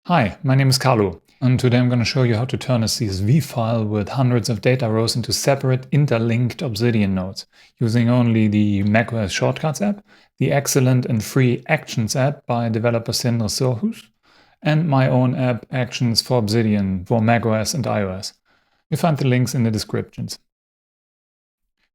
Hi, my name is Carlo, and today I'm going to show you how to turn a CSV file with hundreds of data rows into separate interlinked Obsidian notes using only the macOS Shortcuts app, the excellent and free Actions app by developer Sindre Sorhus, and my own app Actions for Obsidian for macOS and iOS. You'll find the links in the descriptions.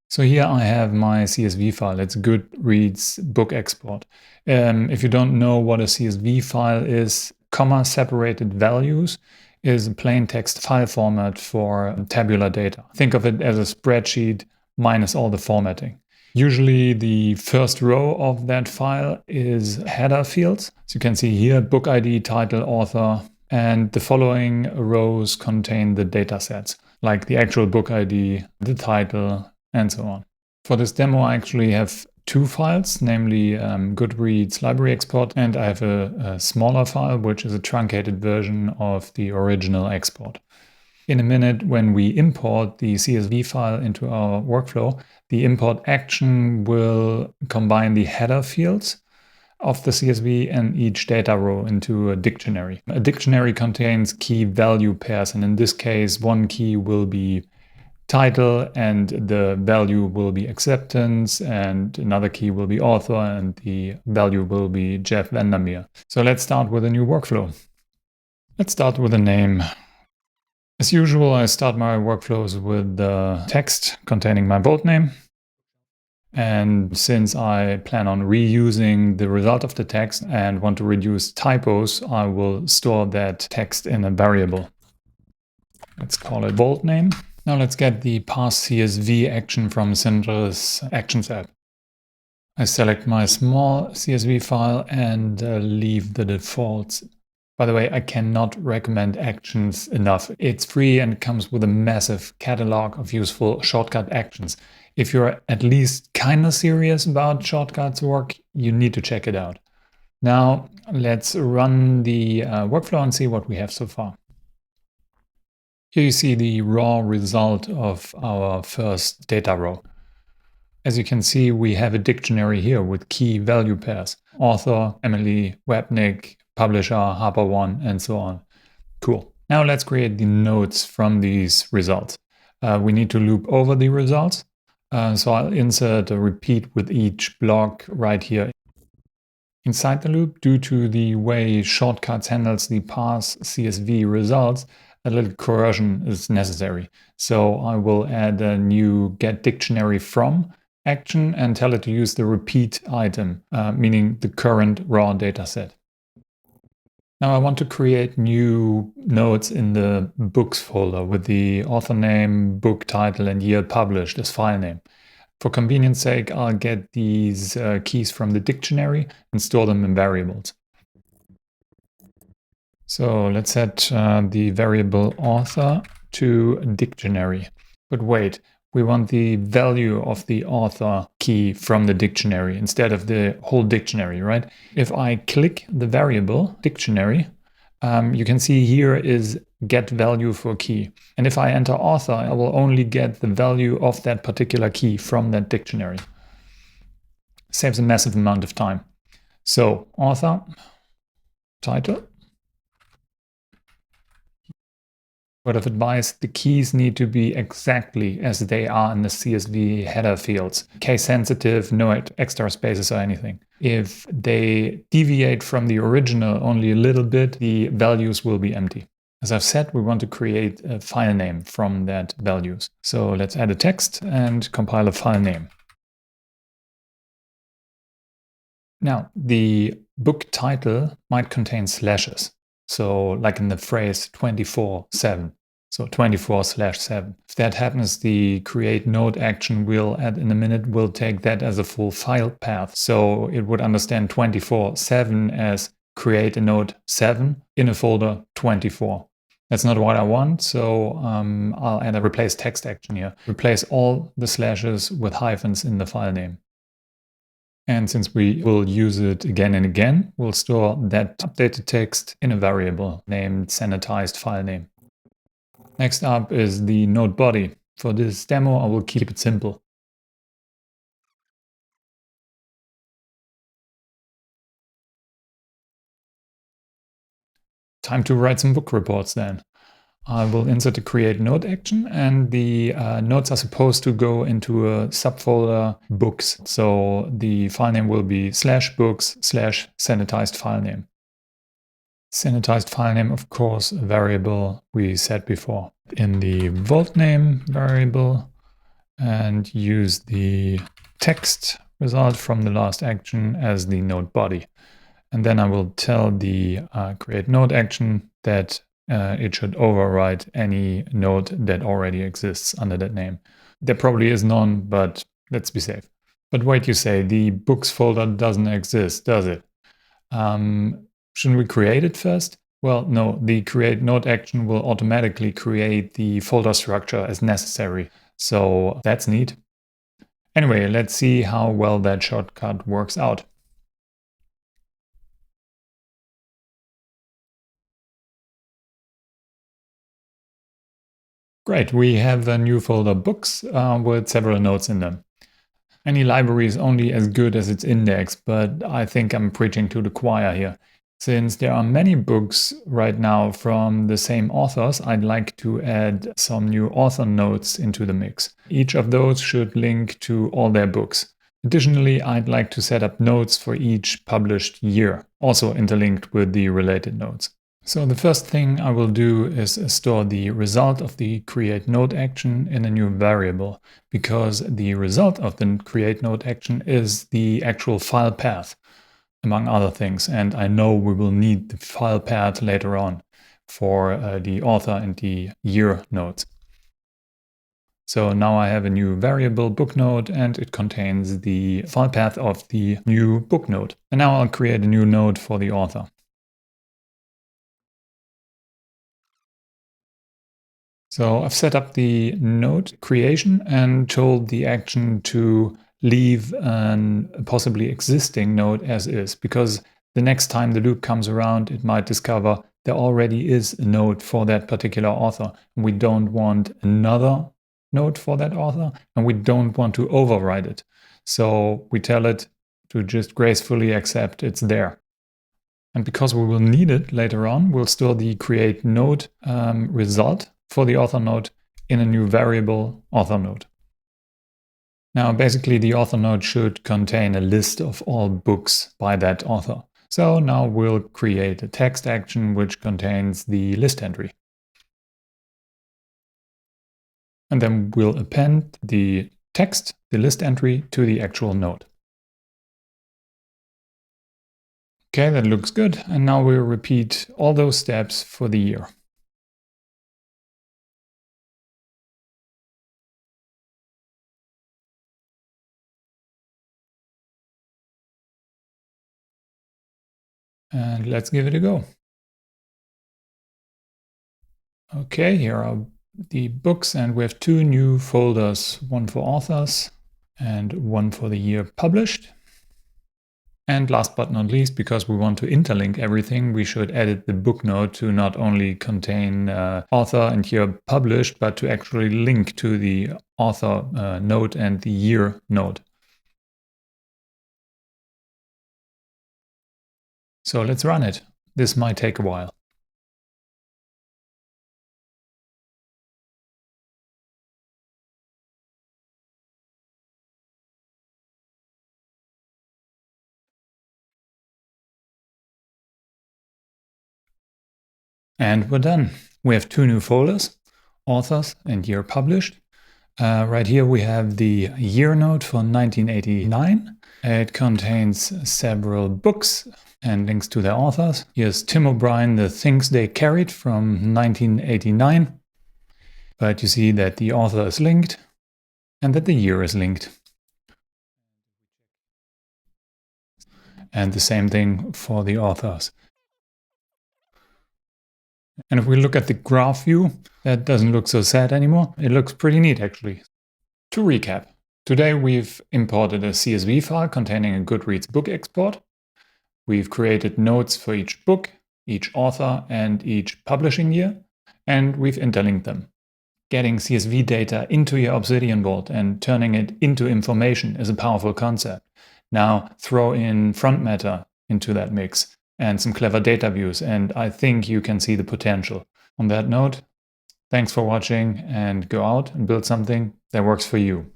So here I have my CSV file. It's Goodreads book export. If you don't know what a CSV file is, comma-separated values is a plain text file format for tabular data. Think of it as a spreadsheet minus all the formatting. Usually the first row of that file is header fields. So you can see here book ID, title, author, and the following rows contain the data sets, like the actual book ID, the title, and so on. For this demo, I actually have two files, namely Goodreads library export, and I have a smaller file, which is a truncated version of the original export. In a minute, when we import the CSV file into our workflow, the import action will combine the header fields of the CSV and each data row into a dictionary. A dictionary contains key value pairs, and in this case, one key will be title and the value will be acceptance, and another key will be author and the value will be Jeff Vandermeer. So let's start with a new workflow. Let's start with a name. As usual, I start my workflows with the text containing my vault name. And since I plan on reusing the result of the text and want to reduce typos, I will store that text in a variable. Let's call it vault name. Now let's get the parse CSV action from Sindre's Actions app. I select my small CSV file and leave the defaults. By the way, I cannot recommend Actions enough. It's free and comes with a massive catalog of useful shortcut actions. If you're at least kind of serious about shortcuts work, you need to check it out. Now let's run the workflow and see what we have so far. Here you see the raw result of our first data row. As you can see, we have a dictionary here with key value pairs. Author, Emily, Webnick, publisher, Harper One, and so on. Cool. Now let's create the notes from these results. We need to loop over the results. So I'll insert a repeat with each block right here. Inside the loop, due to the way Shortcuts handles the parse CSV results, a little coercion is necessary. So I will add a new get dictionary from action and tell it to use the repeat item, meaning the current raw data set. Now I want to create new notes in the books folder with the author name, book title, and year published as file name. For convenience sake, I'll get these keys from the dictionary and store them in variables. So let's set the variable author to dictionary. But wait, we want the value of the author key from the dictionary instead of the whole dictionary, right? If I click the variable dictionary, you can see here is get value for key. And if I enter author, I will only get the value of that particular key from that dictionary. Saves a massive amount of time. So author, title. Word of advice, the keys need to be exactly as they are in the CSV header fields. Case sensitive, no extra spaces or anything. If they deviate from the original only a little bit, the values will be empty. As I've said, we want to create a file name from that values. So let's add a text and compile a file name. Now, the book title might contain slashes. So like in the phrase 24/7. So 24/7. If that happens, the create node action we'll add in a minute will take that as a full file path. So it would understand 24/7 as create a node 7 in a folder 24. That's not what I want, so I'll add a replace text action here. Replace all the slashes with hyphens in the file name. And since we will use it again and again, we'll store that updated text in a variable named sanitized file name. Next up is the node body. For this demo, I will keep it simple. Time to write some book reports then. I will insert the create note action, and the notes are supposed to go into a subfolder books. So the file name will be /books/sanitized file name. Sanitized file name, of course, a variable we set before. In the vault name variable, and use the text result from the last action as the node body. And then I will tell the create node action that it should override any node that already exists under that name. There probably is none, but let's be safe. But wait, you say, the books folder doesn't exist, does it? Shouldn't we create it first? Well, no, the create node action will automatically create the folder structure as necessary. So that's neat. Anyway, let's see how well that shortcut works out. Great, we have a new folder books with several notes in them. Any library is only as good as its index, but I think I'm preaching to the choir here. Since there are many books right now from the same authors, I'd like to add some new author notes into the mix. Each of those should link to all their books. Additionally, I'd like to set up notes for each published year, also interlinked with the related notes. So the first thing I will do is store the result of the create node action in a new variable, because the result of the create node action is the actual file path, among other things. And I know we will need the file path later on for the author and the year nodes. So now I have a new variable book node, and it contains the file path of the new book node. And now I'll create a new node for the author. So I've set up the node creation and told the action to leave a possibly existing node as is, because the next time the loop comes around, it might discover there already is a node for that particular author. We don't want another node for that author, and we don't want to override it. So we tell it to just gracefully accept it's there. And because we will need it later on, we'll store the create node result for the author node in a new variable author node. Now, basically, the author node should contain a list of all books by that author. So now we'll create a text action which contains the list entry. And then we'll append the text, the list entry, to the actual node. Okay, that looks good. And now we'll repeat all those steps for the year. And let's give it a go. Okay, here are the books, and we have two new folders, one for authors and one for the year published. And last but not least, because we want to interlink everything, we should edit the book node to not only contain author and year published, but to actually link to the author node and the year node. So let's run it. This might take a while. And we're done. We have two new folders, authors and year published. Right here we have the year node for 1989. It contains several books and links to their authors. Here's Tim O'Brien, The Things They Carried from 1989. But you see that the author is linked and that the year is linked. And the same thing for the authors. And if we look at the graph view, that doesn't look so sad anymore. It looks pretty neat, actually. To recap, today we've imported a CSV file containing a Goodreads book export. We've created notes for each book, each author, and each publishing year, and we've interlinked them. Getting CSV data into your Obsidian vault and turning it into information is a powerful concept. Now throw in front matter into that mix. and some clever data views, and I think you can see the potential. On that note, thanks for watching, and go out and build something that works for you.